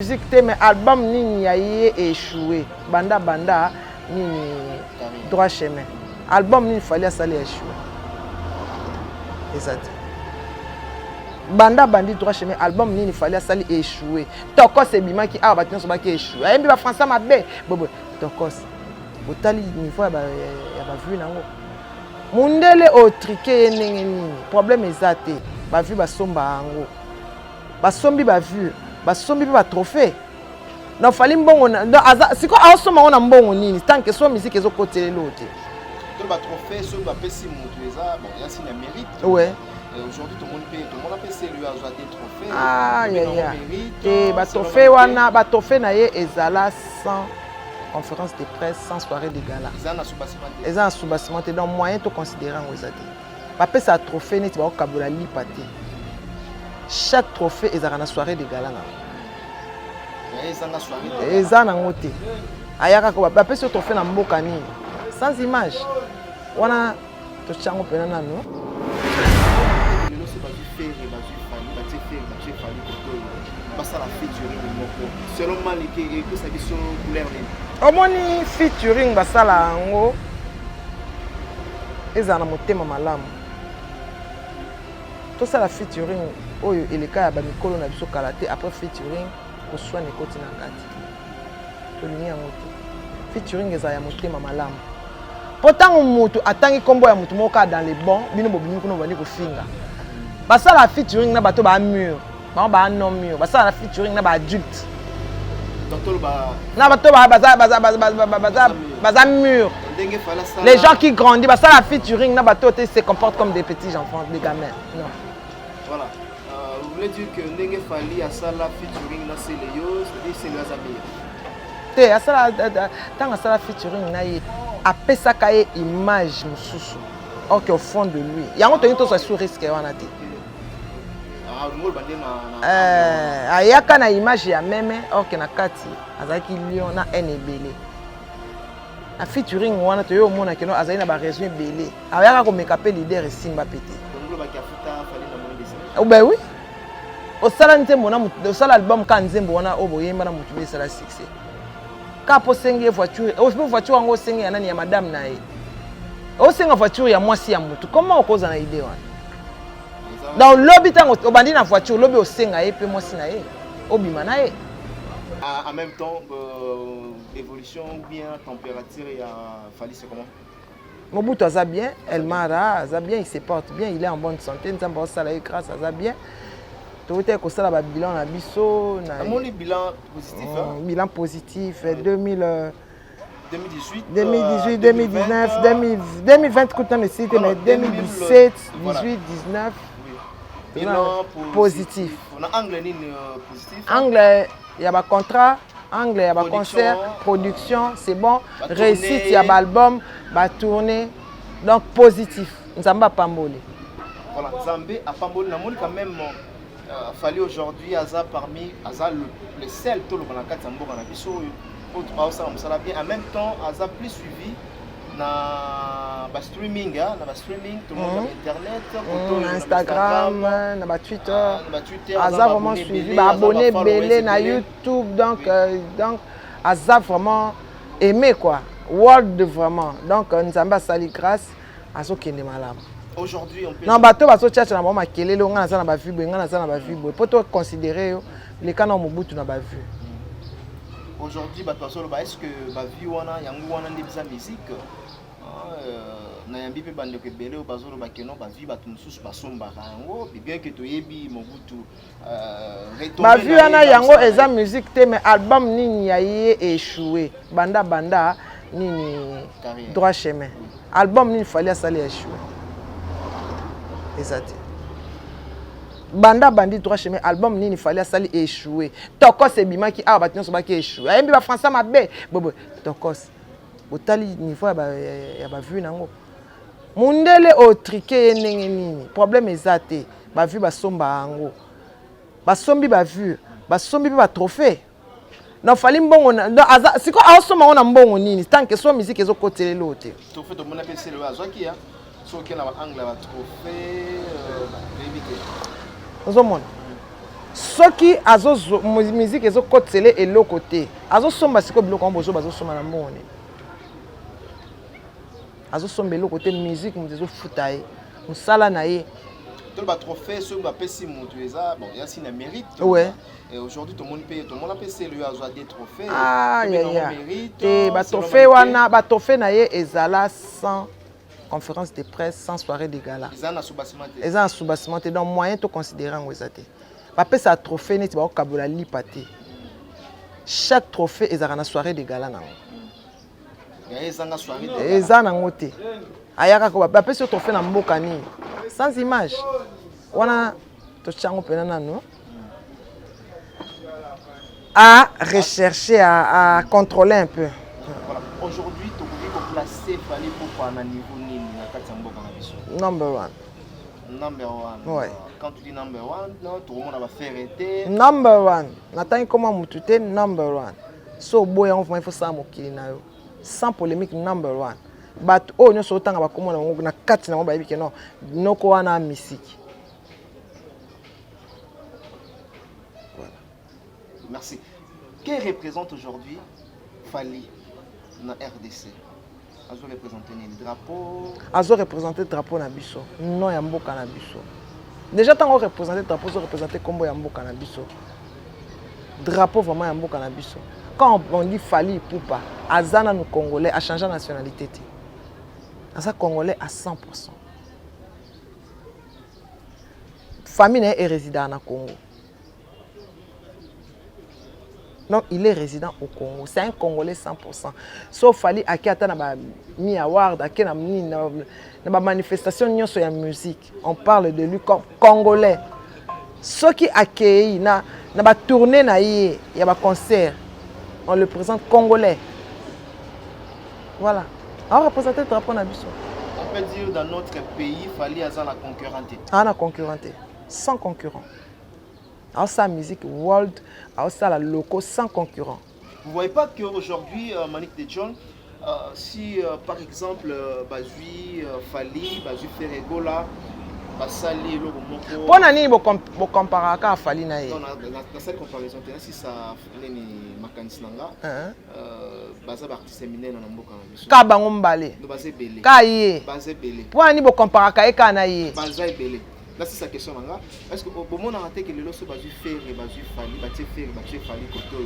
Musique te mais album nini ya ye échoué banda nini droit chemin album nini fallait ça échoué exact banda bandi droit chemin album nini fallait ça échoué toko c'est bima qui a battu so ba ki échoué ayembi ba français mabe bobo toko otali niveau ya ba vu nango mundele o triqué ndenge nini problème exact ba vu ba somba ngo ba sombi ba vu basombi pe ba trophée non fali mbongo non aza siko awosoma ona mbongo nini tant que so musique ezo kotelele lote to ba trophée so ba pesi mutu eza bon ya sina mérite ouais aujourd'hui tout le monde a pesi lui a des trophées ah ya et ba trophée wana ba trophée na ye ezala sans conférence de presse sans soirée de gala eza soubassement donc moyen to considérer ngo ezate ba pesa trophée neti ba kabola lipate. Chaque trophée est dans la soirée de gala. Et ça n'a pas été. Ayaka ko ba pesa trophée na mboka ni sans image. Wana to chango pena na no. Omoni featuring basala ngo ezana motema malamu. Tout ça la featuring oyo eleka ya ba mikolo na biso kalaté après featuring ko soigner koti na kati to linia moto featuring eza ya motema malamu potango mutu atangi kombo ya mutu moka dans les bons bino bobini kuno bani ko finga basala featuring na bato ba mur ba non mur basala featuring na ba adulte donc ba na bato ba baza mur les gens qui grandissent basala featuring na bato se comportent comme des petits enfants des gamins non. Voilà. Vous voulez dire que Ndenge Fali a ça la featuring dans ces léos, c'est le Azabir. Té, à ça tant à ça la featuring na ye, a pesa kaye image mususu. OK au fond de lui. Ya ngoto nito so sur risque wana té. Ah, le mot bandé na ayaka na image ya meme OK na kati, azaki lion na NBL. A featuring wana to yo mona keno azali na ba raison belé. Ayaka ko make up leader Simba pété. Oh ben oui. Au salon nzembo na mutu, au salon album ka nzembo wana oboyemba na mutu besa la succès. Ka po senge voiture, au voiture ngo senge ya nani ya madame na ye. Au senge voiture ya mwasi ya mutu. Comment okoza na idée wana? Dans lobby tango obandi na voiture, lobby o senga ye pe mwasi na ye. Obima na ye. En même temps évolution ou bien température ya Fali c'est comment? Mobutu aza bien, Elmara aza bien, il se porte bien, il est en bonne santé, nous avons ça grâce aza bien. Tout est que ça la bilan na biso na bilan positif bilan positif 2018 2018 2019 2020 coûte le site mais 2017 18 19 bilan positif. On a anglais positif. Anglais, il y a un contrat. Anglais, il y a un concert, production, c'est bon. Réussite, il y a un album, il tournée. Donc positif. Nous avons pas Pamboli. Voilà, Zambé à Pamboli, nous quand même fallu aujourd'hui Aza parmi Aza le seul tout le monde a 4 ans na biso autre ça bien en même temps Aza plus suivi na ba streaming tout le monde internet Instagram na Twitter Aza vraiment suivi ba abonné belé na YouTube donc Aza vraiment aimé quoi world vraiment donc nous avons sali grâce à ce qui est malade. Aujourd'hui on peut non bato baso tchatcha na mama kelele nga na ba vue nga na ba vue pour to considérer les canons Mobutu na ba vue. Aujourd'hui bato baso est-ce que ba vue wana yango wana ndebisa musique na yambi pe bande ke belé bazo ba keno ba vue bato mususu basomba yango bien que toyebi Mobutu ba vue wana yango eza musique te mais album nini ya ye échoué banda nini droit chemin album nini fallait ça échoué. Exact. Banda bandi droit chemin album nini fallait ça échouer. Tokos et bima qui a battu so ba ki échouer. Ayembi ba français mabe bobo tokos. Otali niveau ya ba vu nango. Mundele o triqué ndenge nini. Problème exact. Ba vu ba somba ngo. Ba sombi ba vu, ba sombi ba trophée. Non fali mbongo na aza siko awosoma ona mbongo nini tant que so musique ezo kotelele lote. Trophée to mona pesi le azwaki ya. So que la angle va trophée Nous sommes soki musique ezokotele eloko te azosomba sikoyo biloko yango bozo bazosomba na mbongo azosomba eloko te musique moto ezofuta ye mosala na ye tout le trophée sur ma PC Moutoueza bon il y a aussi un mérite ouais et aujourd'hui tout le monde a PC lui a des trophées ah ya te ba trophée wana ba trophée na ye ezala sans conférence de presse sans soirée de gala ezana sous-bassement te donc moyen to considérer ngo ezate ba pesa trophée neti ba okabola lipa te chaque trophée ezala na soirée de gala nango ezana ngo te ayaka ko ba pesa trophée na mboka ni sans image wana to chango pena nano à rechercher à contrôler un peu. Voilà. Aujourd'hui tu peux placer fallait pour un niveau nini na kati mboka na biso. Number one. Number one. Ouais. Quand tu dis number one, non, tout le monde va faire été. Number one. Natani comment mutute number one. So boya on il faut ça mokili na yo. Sans polémique number one. But oh nyo so tanga ba komona na kati na mo ba yebike non. Noko wana musique. Voilà. Merci. Que représente aujourd'hui Fally na RDC? Azo représenter le drapeau. Azo représenter le drapeau na biso. Non ya mboka na biso. Déjà tant on représenter le drapeau, on représenter combo ya mboka na biso. Drapeau vraiment ya mboka na biso. Quand on dit Fally Ipupa, azana nous Congolais a changé de nationalité. Asa Congolais à 100%. Famille est résident au Congo. Donc il est résident au Congo. C'est un Congolais 100%. Sauf Fally Akiata na mi award, akena na manifestation sur la musique. On parle de lui comme Congolais. Ceux qui accueillent na ba tournée na y a ba concert. On le présente Congolais. Voilà. On représente le drapeau na biso. On peut dire dans notre pays, Fally a la concurrenté. Ah na concurrenté. Sans concurrent. Alors ça musique world, alors ça la loco sans concurrent. Vous voyez pas qu'aujourd'hui, Monique de John, si par exemple Bazui Fally, Bazui Ferregola, Basali le moko. Pour nani bo comparer ka Fally na ye. Non na cette comparaison si ça neni makanisi nanga. Baza ba artiste minene na mboka na biso. Ka bango mbale. Do baze belé. Ka ye. Baze belé. Pour nani bo comparer ka e ka na ye. Baza belé. Là c'est sa question nanga. Est-ce que au moment raté que le loso Bazui Ferre, Bazui Fally, Bazui Ferre, Bazui Fally koto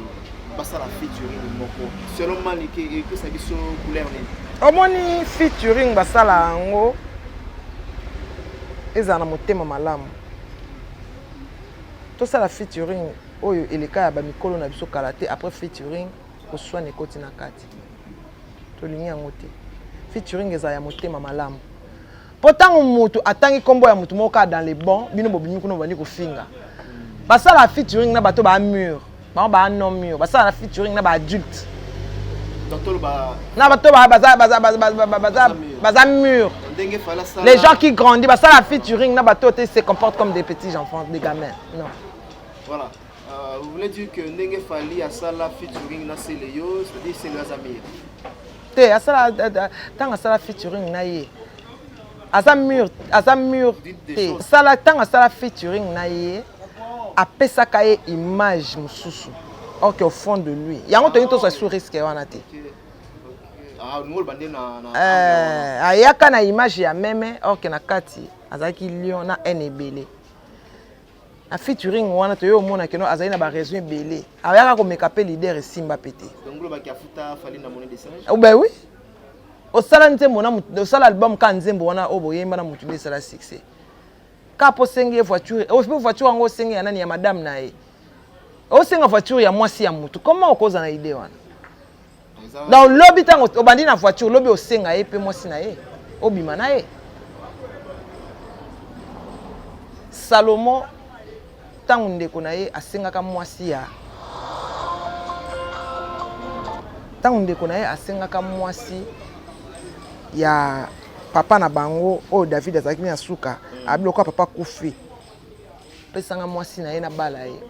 basa la featuring moko. Selon Monique que ça biso couleur nini. Omoni featuring basala ngo ezana motema malamu. Tout ça la featuring oyo eleka ya ba mikolo na biso kalaté après featuring ko soine koti na kati. To lingi yango te. Featuring ezaya motema malamu. Pourtant mutu atangi kombo ya mutu moka dans les bons, bino bobini kuno bani ko finga. Basa la featuring na bato ba mur, ba non mur. Basa la featuring na ba adulte. Na bato baza mur. Les gens qui grandissent, bah ça la featuring na bato se comportent comme des petits enfants, des gamins. Non. Voilà. Vous voulez dire que Ndenge Fally a ça la featuring na Seleyo, c'est-à-dire c'est les amis. Te asala tant asala featuring na ye. Asa mur te. Sala tant asala featuring na ye. Apesa ka ye image mususu. Or qu'au fond de lui. Yango toni to sur risque wana te. Ayaka na image ya meme or que na kati azaki lion na enebele. A featuring wana to yo mona keno azali na ba raison ebele. Ayaka ko make up leader Simba pété. Donc lo ba kiafuta Fally na monnaie de singe. Oh ben oui. Au sala nzembo na au sala album ka nzembo wana oboyemba na mutu sala succès. Ka po senge voiture, au voiture ngo senge ya nani ya madame na ye. Au senge voiture ya mwasi ya mutu. Comment okoza na idée wana? Dans le lobby tango obandi na voiture lobby osenga ye pe mwasi na ye obima na ye Salomon tango ndeko na ye asengaka mwasi ya tango ndeko na ye asengaka mwasi ya papa na bango o David azaki na suka abiloko papa kufi pesanga mwasi na ye na bala ye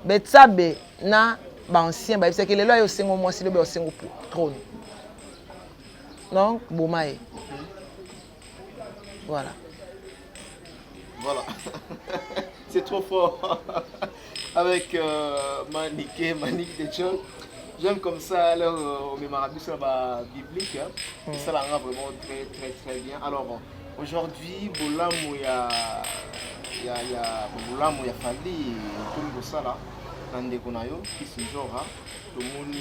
betsabe na ba ancien ba c'est que les lois au sengo moi si le ba au sengo trône non bomaye voilà c'est trop fort avec Manique de John. J'aime comme ça, alors on me marabou sur la biblique. Ça la rend vraiment très très très bien. Alors aujourd'hui, Boulamu ya Fali, tout ça là, nande konayo, qui se genre, tout le monde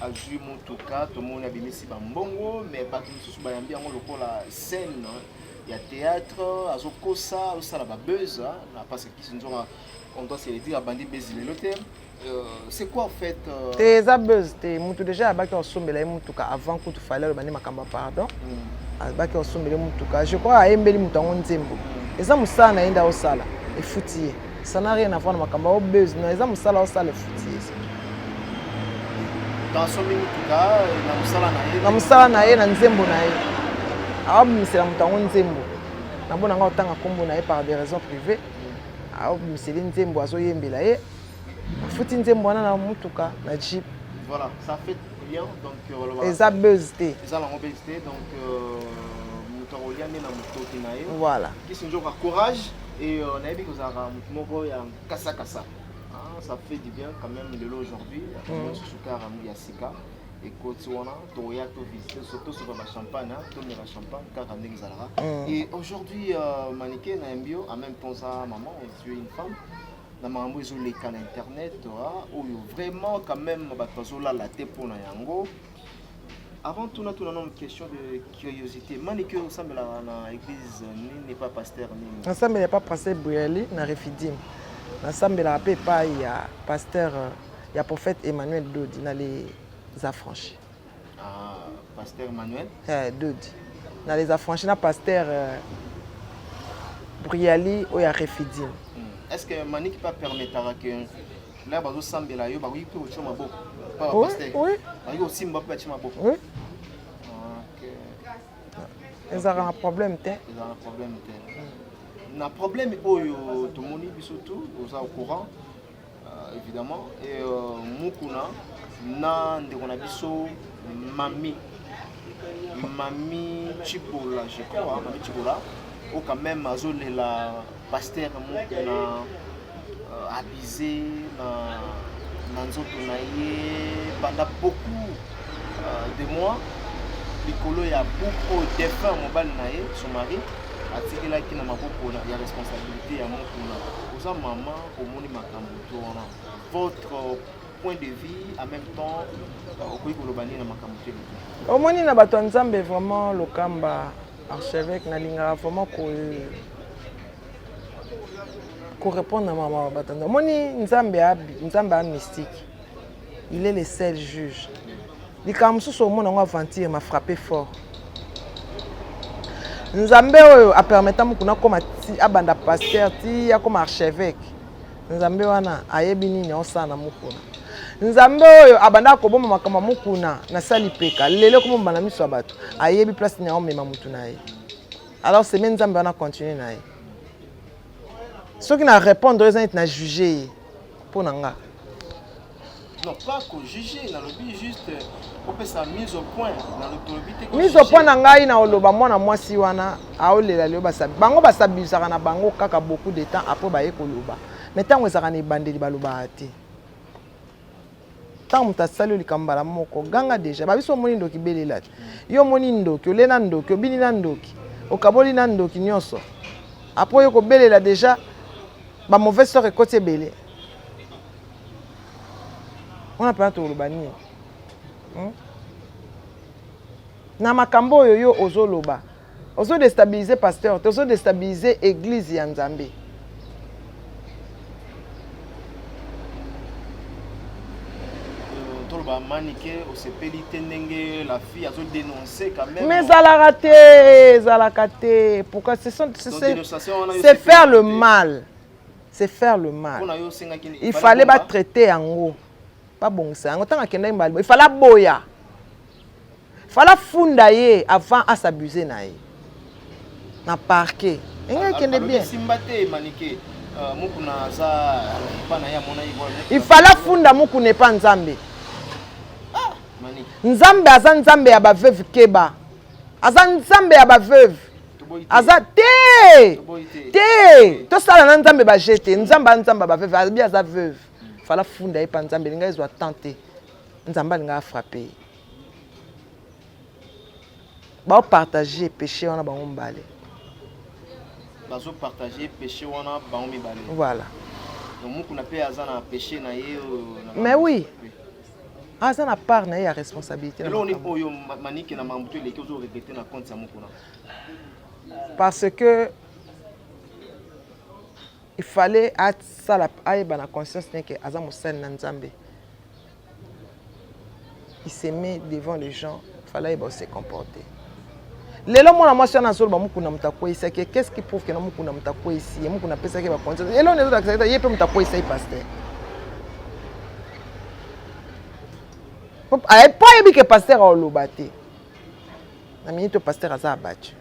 a joué mon touka, tout le monde a bien mis bambongo, mais pas tout le monde a bien mis la scène. Il y a théâtre, à Zokosa, ça la buzz, parce que qui se genre, on doit se le dire à Bandi Bézile le thème. C'est quoi en fait T'es buzz, t'es moutou déjà à Baki Osombele Moutuka avant que tu fallait le bani makamba pardon. À Baki Osombele Moutuka, je crois à Embeli Moutangon Nzembo. Et ça moussa na inda osala et foutier. Ça n'a rien à voir avec makamba buzz, non, et ça moussa la osala et foutier. Dans son Moutuka, na moussa na ye na Nzembo na ye. Ah mais c'est la Moutangon Nzembo. Na bona nga otanga kombo na ye par des raisons privées. Ah mais c'est Nzembo azo yembela ye. Fouti Nzembo na Moutuka na Jeep. Voilà, ça fait bien donc et ça buzz té. Ça la obésité donc Moutarolian na Moutoki na ye. Voilà. Qui sont toujours à courage et on a vu que ça a moko ya kasa. Ça fait du bien quand même de l'eau aujourd'hui. On se soukar à Yasika. Et et aujourd'hui, Maniké na mbio en même temps ça maman, tu es une femme. Na maman ils ont les canaux internet, où vraiment quand même la tête pour na yango. Avant tout, on a une question de curiosité. Maniké au sein de l'église n'est pas pasteur ni. Ensemble n'est pas pasteur Bouyali na Refidim. Ensemble la paix pas il y a pasteur il y a prophète Emmanuel Dodi dans les affranchis. Ah, pasteur Emmanuel Dodi. Dans les affranchis, na pasteur Briali ou ya Refidim. Est-ce que Manique pas permettre que là bazo sambela yo ba oui peut au mabo pas pasteur. Oui. Ba yo aussi mabo petit mabo. Oui. OK. Ils ont un problème té. Ils ont un problème té. Na problème oyo to moni biso tout aux au courant évidemment et mukuna na ndeko na biso mami Chibola je crois mami Chibola ou quand même azolela pasteur mukuna abusé na nzoto na ye pendant beaucoup de mois likolo ya buko défunt mobile na ye son mari atikela ki na maboko ya responsabilité ya mokuna oza maman omoni makambo tona votre point de vie en même temps okoki koloba nini na makambo te omoni na bato ya Nzambe vraiment lokamba archevêque nalingaka vraiment ko répondre na mama bato omoni Nzambe a mystique, il est le seul juge. Likambo mosusu omona ngo aventure m'a frappé fort. Nzambe oyo a permettre mukuna koma ti abanda pasteur ti ya koma archevêque. Nzambe wana ayebi nini osana mukuna. Nzambe oyo abanda ko bomba makama mukuna na sali peka. Lelo ko bomba na miso bato. Ayebi place ni omema mutu na ye. Alors c'est même Nzambe wana continuer na ye. Ceux qui na répondre ils na juger pour nanga. Non pas que juger, na lobi juste pour sa mise au point dans l'autorité. Mise au point na ngai na oloba mwana mwasi wana aolela leo basabi. Bango basabisaka na bango kaka beaucoup de temps après ba ekoloba. Mais tant ezaka na bandeli baloba ate. Tant mutasali likambala moko ganga déjà. Ba biso moni ndoki belela. Yo moni ndoki, olena ndoki, obini na ndoki. Okaboli na ndoki nyonso. Après yo ko belela déjà ba mauvaise sort ekoti belé. On a pas tout le bani. Na makambo oyo yo ozoloba. Ozo déstabiliser pasteur, ozo déstabiliser église ya Nzambe. Toloba Maniké au sepelité ndenge la fille a dénoncé quand même. Mais zalakate, pourquoi c'est faire le mal. C'est faire le mal. Il fallait pas traiter en haut. Pas bon ça. Il fallait boya. Il fallait fundayer avant à s'abuser na ye. Na parquet. Il fallait funda mukuna pas Nzambe. Nzambe aza Nzambe ya ba veuve keba. Aza Nzambe ya ba veuve. Aza te. Te. To sala na Nzambe ba jete. Nzambe ba veuve, aza veuve. fala funda ye pa nzambe linga ezwa tenter nzambe linga frapper ba partager péché wana bango mbale bazo partager péché wana bango mibale voilà donc muku na pe azana péché na ye mais oui aza na part na ye ya responsabilité là on est oyo maniki na mambuto leki ozo regretter na compte ya muku na parce que il fallait aïba na conscience que aza mosali na nzambe il se met devant les gens il fallait se comporter lelo mwana mwasi wana azoloba mukuna mutakweyisa ke qu'est-ce qui prouve que na mukuna mutakweyisi ye mukuna pesaki ba conscience elo nezo dakisa ye pe mutakweyisa ye pasteur pas yebi ke pasteur aoloba te na minute pasteur aza abattu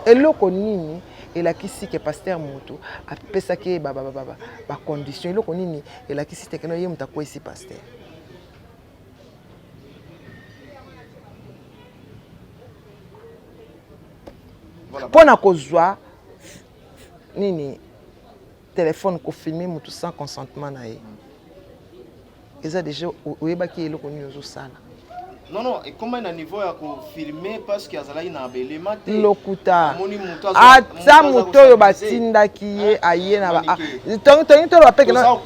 eloko nini elakisi ke pasteur moto apesaki ba condition eloko nini elakisi te keno ye muta ko isi pasteur voilà pona kozwa nini téléphone ko filmer mutu sans consentement na ye eza déjà oyebaki eloko nini ozo sala. Non, et comment un niveau à filmer parce qu'il y a un abélément lokuta ata moto oyo batindaki ye aye na ba tongi to bapeke na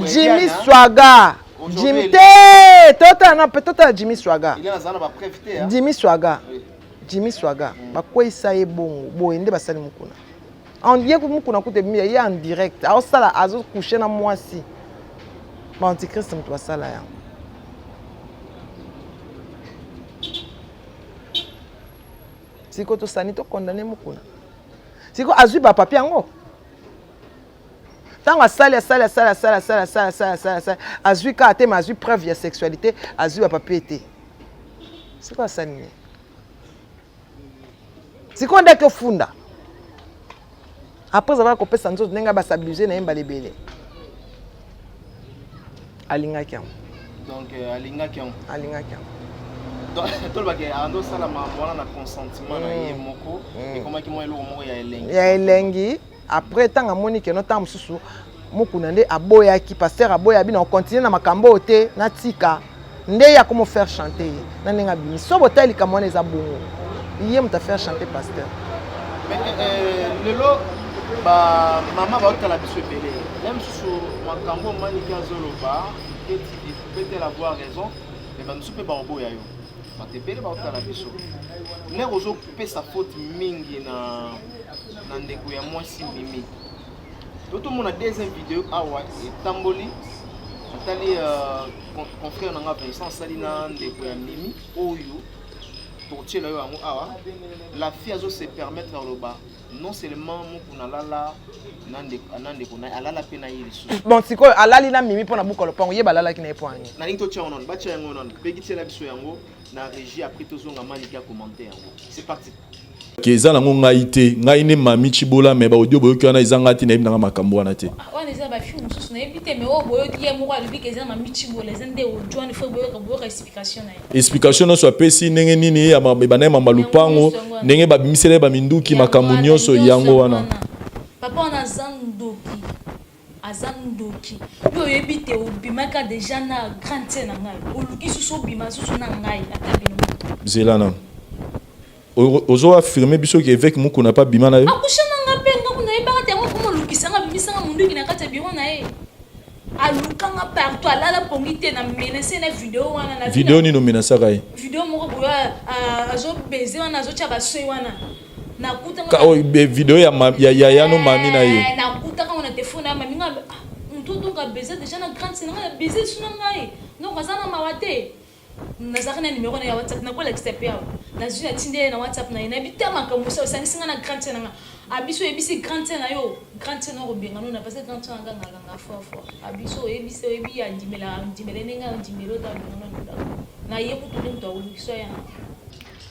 Jimmy Swaga Jimmy te tota Jimmy Swaga il y a na ba prévité Jimmy Swaga bakweyisa ye bongo boye nde basali mukuna on ye mukuna kute mi ye en direct azo sala azo coucher na mwasi ba antichrist mtu basala ya siko to sani to condamner mukuna siko azwi ba papier yango tanga sala azwi ka te azwi preuve ya sexualité azwi ba papier te siko sani siko ndeke funda après avoir copé sanzo nenga ba stabiliser na yemba lebele alingaki yango donc alingaki yango donc tout le bagage ando sala mwana na consentement na ye moko et comment ki mo eloko moko ya elengi après tanga moni ke no tam susu mukuna nde aboyaki pasteur aboya bino continuer na makambo te na tika nde ya comment faire chanter na nenga bimi so botali ka mwana eza bongo iye muta faire chanter pasteur mais lelo ba mama ba otala biso belé même susu makambo mani ki azoloba peut-être avoir raison mais ba nsupe ba oboya yo matebele ba otala biso ne rozo pesa faute mingi na ndeko ya mwasi mimi toto mona deuxième vidéo awa etamboli atali confrère nanga Vincent Salina ndeko ya mimi oyo pour tirer yo awa la fille azo se permettre dans le bas non seulement mukuna lala nande ko na alala pe na yirisu bon siko alali na mimi pona bukolo pango ye balala ki na epoangi na linto tia onon ba tia yango non pegi tia la biso yango na régie après tozonga maliki ya commenter yango c'est parti keza nango ngai te ngai ne mami chibola me ba audio boyoki wana ezanga ti na yebina makambo wana te wana eza ba film susu na ebite me o boyoki ye moko alobi keza mami chibola zende o John faut boyoka explication na ye explication no so apesi ndenge nini ya bana mamba lupango ndenge babimisele ba minduki makambo nyonso yango wana papa on a azandoki yo yebite obimaka déjà na grande scène ngai oluki susu obima susu na ngai atabino zelana ozo affirmer biso que avec muku na pas bima na yo akushana ngape ngaku na yebaka te ngoko molukisanga bimisanga mundu ki na kati biro na ye alukanga partout alala pongite na menace na vidéo wana na vidéo ni no menace kai vidéo moko boya azo baiser wana azo tia basoi wana nakuta ka o vidéo ya no mami na ye nakuta kama na telefone ya mami nga mtutu ka baiser déjà na grande scène na baiser suna ngai donc azana mawate nazaka na numéro na ya WhatsApp na kola XP ya nazwi na tinde na WhatsApp na ina bitama kamusa osangisinga na grande scène nga abiso ebisi grande scène yo grande scène ko benga no na parce que grande scène nga fort abiso ebisi ebi ya ndimela nenga ndimelo da na yeku tout to ulukiso ya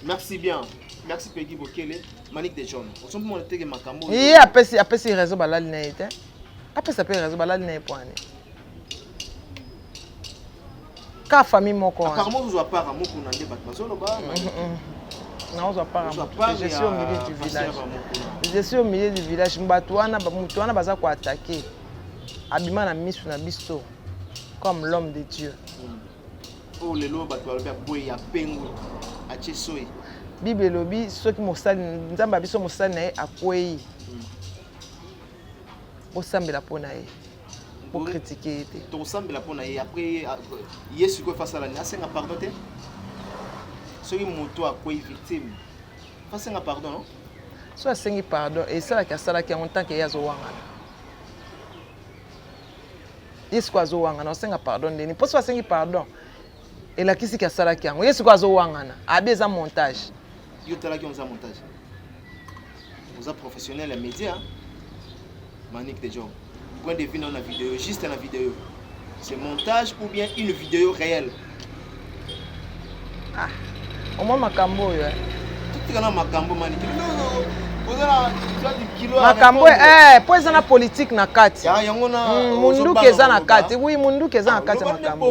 merci bien merci Peggy Bokele Manique de John on sommes mon tege makambo ye apesi réseau balali na ite apesi réseau balali na epoane ka famille moko apparemment vous apparemment moko na nde bato bazolo ba Non, je suis au milieu du village. Je suis au milieu du village. Moutoana baza ko attaquer. Abima na misu na biso comme l'homme de Dieu. Oh les lois batwa ba boy ya pengu a chesoi. Bible lobi soki mosali nzamba biso mosali na ye akwei. Osambela pona ye. Pour critiquer te. To osambela pona ye après Yesu ko face à la nasenga pardon te. Soki moto akwei victime. Fasenga pardon non? So asengi pardon et ça la kasala ki en tant que yazo wangana. Yesu kwa zo wangana osenga pardon ndeni. Poso asengi pardon. Et la kisi kasala ki yango. Yesu kwa zo wangana. Abeza montage. Yo tala ki on za montage. Vous êtes professionnel et média. Manique de job. Point de vue dans la vidéo, juste dans la vidéo. C'est montage ou bien une vidéo réelle? Ah. Au moins makambo yo. Tout est dans makambo manique. Non. Makambo po eza na politique na kati. Munduki eza na kati. Oui, munduki eza na kati makambo.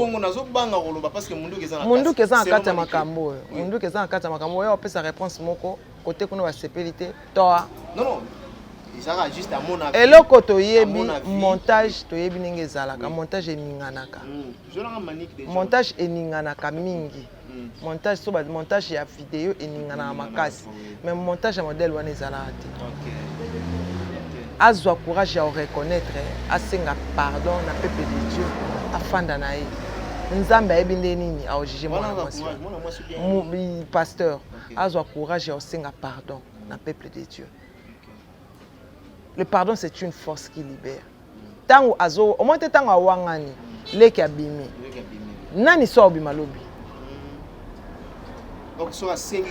Munduki eza na kati makambo. Munduki eza na kati makambo. Yo opesa réponse moko côté kuna ba sécurité. Toi. Non. Ezala juste à mon avis. Eloko toyebi montage toyebi ninge ezalaka. Montage eninganaka. Montage eninganaka mingi. Montage so ba montage ya vidéo eningana makasi. Mais montage ya modèle wana ezalaka te. Azwa courage ya reconnaître, asenga pardon na peuple de Dieu afanda na ye. Nzambe ayebi nde nini a juger mwana mwasi. Mu pasteur azwa courage ya osenga pardon na peuple de Dieu. Le pardon c'est une force qui libère. Tango azo au moins tango awangani leki abimi. Nani so obima lobi.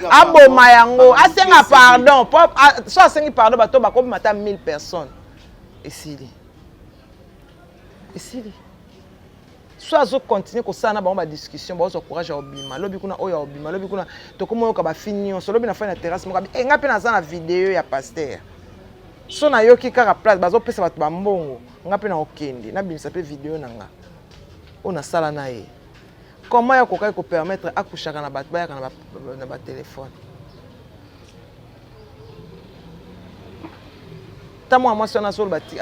Aboma yango asenga pardon so asengi pardon bato bakobi mata 1000 personnes esili so azo continuer kosala na bango ba discussion bazo courage ya obima lobi kuna oyo obima lobi kuna tokomoyo ka ba fini so lobi na fa na terrasse moko nga pe na za na vidéo ya pasteur so na yoki kaka place bazo pesa bato ba mbongo nga pe na okende na bimisa pe vidéo na nga ona sala na ye. Comment il faut permettre à coucher dans la téléphone? Tant moi je suis sur le bâti,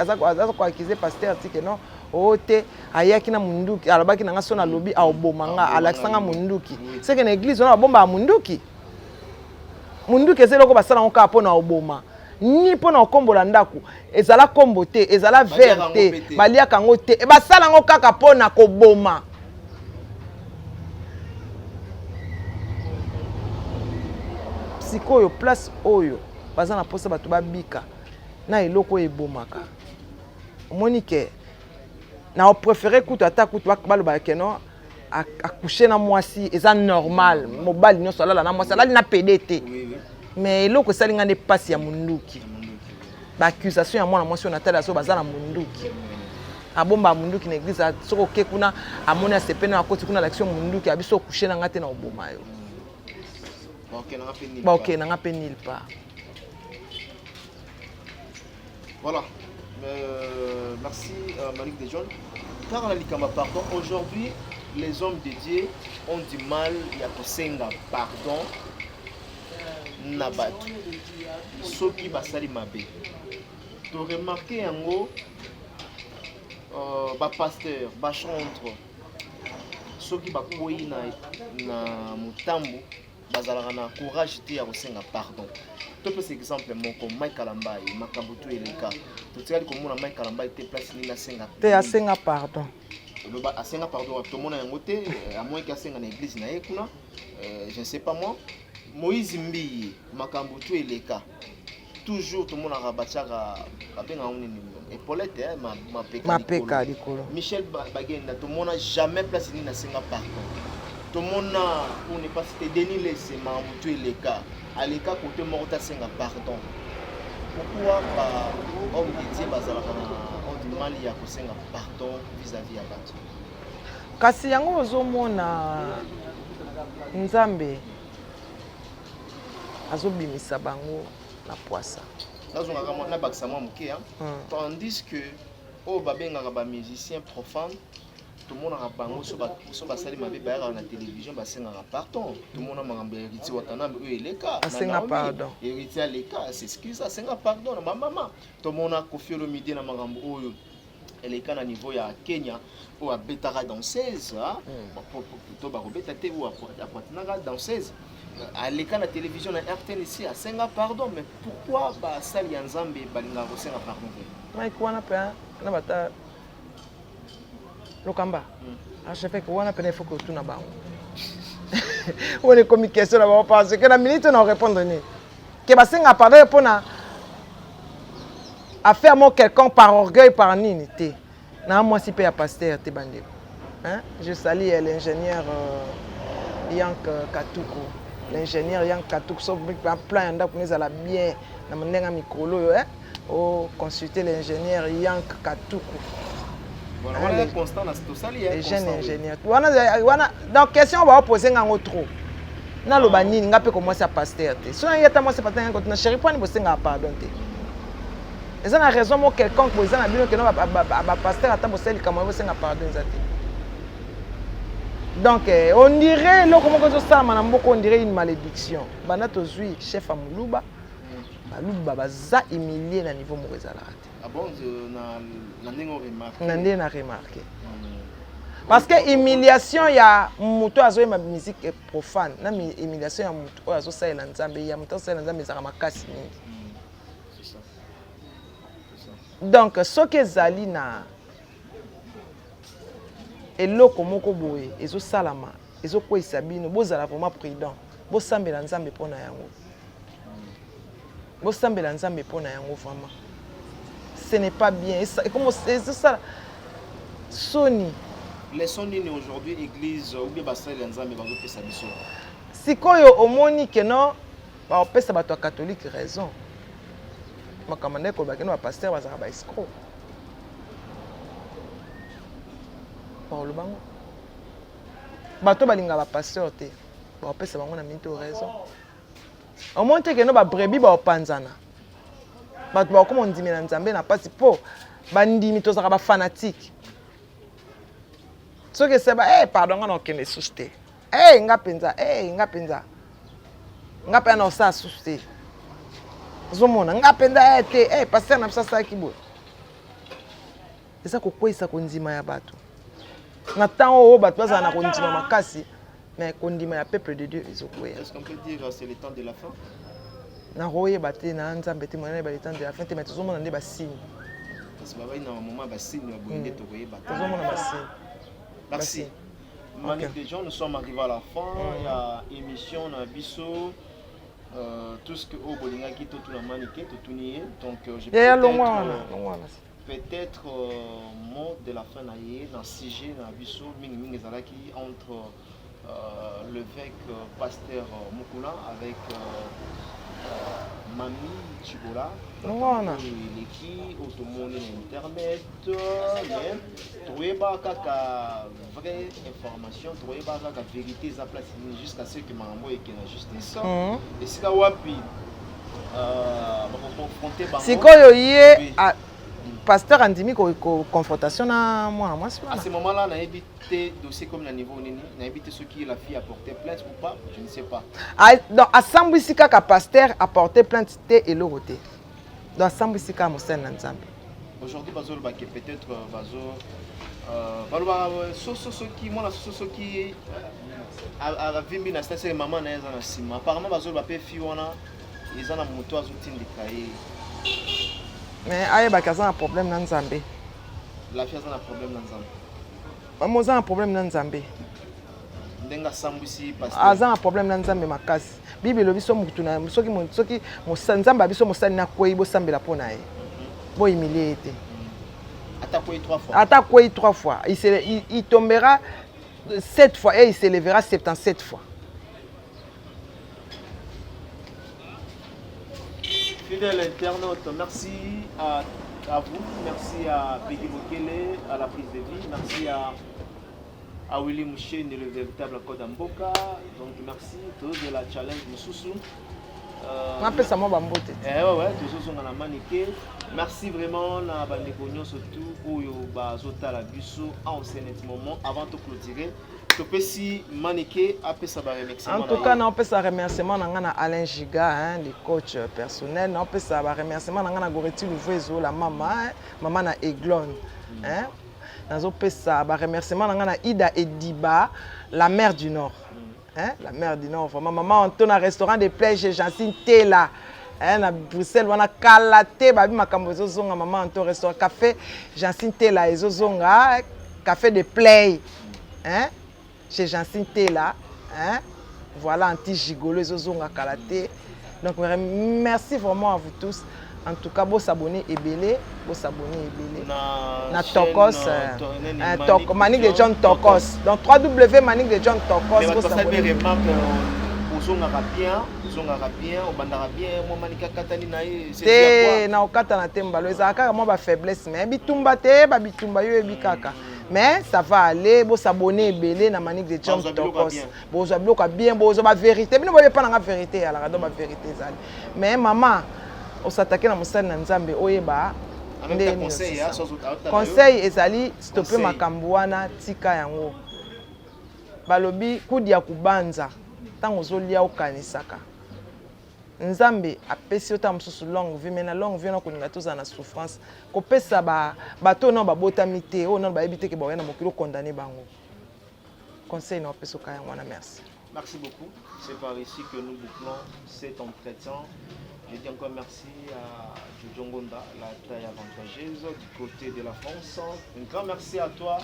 quoi accuser pasteur que non, ote ayaki na munduki, alabaki na ngaso na lobby a obomanga, alaksanga munduki. C'est que l'église on a bomba munduki. Munduki c'est loko basala onka pona oboma. Ni pona okombola ndaku, ezala kombo te, ezala verte, balia kango te, e basala ngo kaka pona koboma. Sikoyo place oyo baza na posa bato babika na eloko ebomaka Monique na préféré kutu ata kutu baloba keno accoucher na mwasi eza normal mobali nyonso alala na mwasi alali na PDT mais eloko salinga ne passe ya munduki ba accusation ya mwana mwasi na tala so baza na munduki abomba munduki na église soko ke kuna amona sepena akoti kuna l'action munduki abiso coucher na ngate na oboma yo. Ok, on n'a pas nulle part. Voilà. Merci Malik de John. Car on a dit pardon. Aujourd'hui, les hommes de Dieu ont du mal à senga pardon. Nabatu. Ceux qui basali mabe. Tu remarqué en gros, ba pasteur, ba chantre. Ceux qui bakoyi na mutambu. Bazalaka na courage te ya kosenga pardon. To pe exemple moko Mike Kalambai makambutu eleka. To tikali komona Mike Kalambai te place ni na senga. Te asenga pardon. Ba asenga pardon to mona yango te à moins que asenga na église na ekuna. Je ne sais pas moi. Moïse Mbi makambutu eleka. Toujours to mona rabachaka abenga onini Epaulette ma peka likolo. Michel Bagenda to mona jamais place ni na senga pardon. Tout le monde on n'est pas cité Denis laissé Mamoutou et les cas à l'écart côté morta senga pardon. Pourquoi homme de Dieu bazalaka on du mal ya ko senga pardon vis-à-vis ya bato. Kasi yango ozomona Nzambe azobimisa bango na poisa. Nazonga kama na bakisa mwa muke tandis que o babengaka ba musicien profane tout le monde a bango so ba sali mabe ba na télévision ba senga pardon tout le monde a mangamba héritier Watanabe eux les cas senga pardon héritier les cas c'est excuse ça senga pardon na maman tout le monde a Koffi Olomide na mangambo oyo les cas na niveau ya Kenya ou à betara danseuse to ba robeta te ou à poitinaka danseuse à l'écran de la télévision na RTN ici à senga pardon mais pourquoi ba sali ya Nzambe balinga ko senga pardon mais quoi na pa na bata Lokamba je fais que on a peine faut que tout na bango on est comme question là parce que la minute on répondre ni que ba senga pardon pour na à faire moi quelqu'un par orgueil par nité na moi si paye à pasteur te bande hein je salue l'ingénieur Yank Katuko l'ingénieur Yank Katuko so plan nda ko nezala bien na monenga mikolo yo hein au consulter l'ingénieur Yank Katuko voilà constant na to sali hein jeune ingénieur wana donc question va poser ngango trop na loba nini ngape commencer à pasteur te so na yeta moi c'est pas tant na chéri point bo senga pardon te et ça na raison mo quelqu'un ko ezana bino que no ba pasteur ata bo seli kama bo senga pardon zati donc on dirait lo comment que ça na mboko on dirait une malédiction bana to zui chef amuluba baluba baza humilié na niveau mo ezala te ah bon na ndenge remarqué na remarqué parce que humiliation ya muto azo ma musique profane na humiliation ya muto azo saela nzambe ya muto saela nzambe za makasi mingi c'est ça donc ce que zali na eloko moko boye ezo salama ezo kwesa bino bozala vraiment prudent bosambela nzambe pona yango bosambela nzambe pona yango vraiment ce n'est pas bien et comme c'est ça Sony les sonini aujourd'hui église ou bien basali ya nzambe bazo pesa biso sikoyo omoni que non ba opesa bato catholique raison makamande ko ba keno ba pasteur bazaka ba escroc Paulo bango bato balinga ba pasteur te ba opesa bango na minto raison au moins que no ba brebis ba opanzana bato ba comme on dit na nzambe na pasi po bandimi to zaka ba fanatique ce que c'est ba pardon on okende susté nga penza nga pe na osa susté zomona nga penza te pasteur na psa kibo eza ko kwesa ko nzima ya bato na temps o bato baza na ko nzima makasi mais ko ndima ya peuple de Dieu ezokwea. Est-ce qu'on peut dire c'est le temps de la fin? Na roye baté na nzambe te mona ba le temps de la fin te mais tozomona nde ba signe. Parce que ba ina moment ba signe ba boyende to koye ba. Tozomona ba signe. Merci. Manif des gens, nous sommes arrivés à la fin. Il y a émission na biso tout ce que au bolinga qui tout la maniqué tout nié donc j'ai peut-être mot de la fin naïe dans sujet na biso mingi ezalaki entre l'évêque pasteur Mukula avec Mami Chibola qui automone internet mais trouvez-vous kaka vraie information trouvez-vous kaka vérité za place jusqu'à ce que mambo et que la justice et sika wapi confronter bango sikoyo ye pasteur andimi ko confrontation na moi à ce moment-là na évité dossier comme na niveau nini na évité ceux qui la fille a porté plainte ou pas je ne sais pas donc assemble sika ka pasteur a porté plainte te et le côté donc assemble sika mo sen nzambe aujourd'hui bazol ba que peut-être bazo baloba soso qui moi soso qui a vimbi na station maman na eza na sima apparemment bazol ba pe fi wana eza na moto azotindika ye mais aye ba kaza un problème na nzambe la fille a un problème na nzambe moza un problème na nzambe ndenga sambwisi pasteur aza un problème na nzambe makasi bible lobi so mutu na soki nzambe abiso mosali na kwei bo sambela pona ye bo humilier te attaqué 3 fois il tombera 7 fois et il s'élèvera 77 fois. Fidèle internaute, merci à vous, merci à Peggy Bokele, à la prise de vie, merci à Willy Mouchen, le véritable code Mboka. Donc merci tous de la challenge Moussoussou. On appelle ça mon bambote. Ouais, tous sont à la manique. Merci vraiment na bandeko surtout oyo bazota la biso en ce moment avant de clôturer. Topesi manique après ça va remercier. En tout cas, on peut ça remerciement à Alain Giga, hein, le coach personnel. On peut ça remerciement à Goretti Louvezo, la maman na Eglon. Hein? On peut ça remerciement à Ida Ediba, la mère du Nord. Hein? La mère du Nord. Maman, on tourne un restaurant de plage chez Jacinthe Tela. Hein, à Bruxelles, on a calaté, babi makambo zonga maman on tourne restaurant café Jacinthe Tela et zonga café de play. Hein? Chez Jacinthe Tela. Hein? Voilà anti-gigolo et zonga calaté. Donc merci vraiment à vous tous. En tout cas, vous s'abonner et belé, vous s'abonner et belé. Na Tokos, Manik de John Tokos. Donc www.manik de John Tokos. Vous s'abonner. Na okata na tembalo ezaka moi ba faiblesse mais bitumba te ba bitumba yo ebikaka. Mais ça va aller, vous s'abonner belé na Manik de John Tokos. Vous abloka bien, vous ba vérité. Mais ne voyez pas la vérité, alors la vérité zali. Mais maman on s'attaque na musali na nzambe oyeba conseil ezali stopper makambo wana tika yango balobi kudi ya kubanza tango zolia okanisaka nzambe apesi ota mususu longue vie mena longue vie na koninga toza na souffrance kopesa bato na babotami te o na bayebi te ke ba na mokilo condamné bango conseil na opesa ka yango wana merci. Merci beaucoup, c'est par ici que nous bouclons cet entretien. Je dis encore merci à Jojo Ngonda, la taille avantageuse du côté de la France. Un grand merci à toi,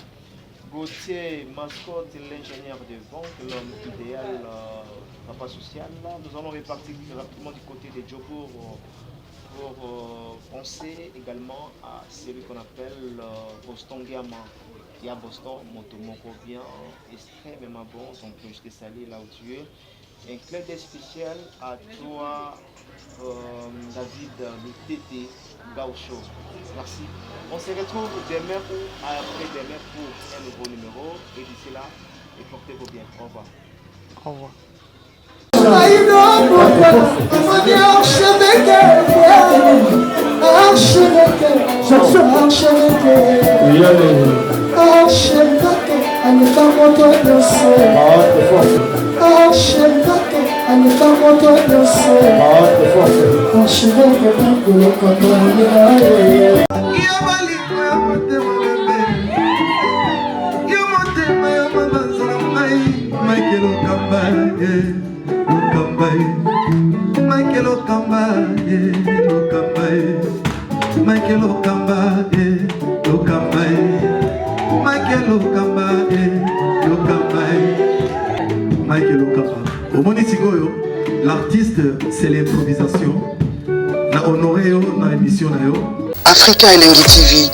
Gauthier Mascotte, l'ingénieur de banque, l'homme idéal, papa social. Nous allons repartir rapidement du côté de Joe pour penser également à celui qu'on appelle Boston Gamma. Il y a Boston, Motomoko bien, extrêmement bon, on peut jeter salé là où tu es. Un clin d'œil spécial à toi, David Mitete Gaucho. Merci. On se retrouve demain ou après-demain pour un nouveau numéro. Et d'ici là, portez-vous bien. Au revoir. Au revoir. L'artiste, c'est l'improvisation. La honoré dans l'émission. Africa Elengi TV,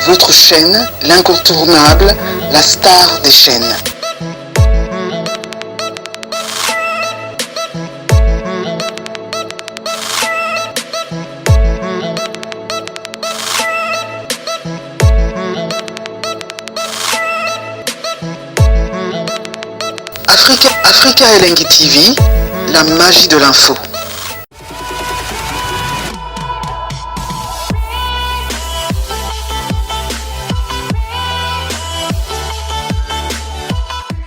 votre chaîne, l'incontournable, la star des chaînes. Africa Elengi TV, la magie de l'info.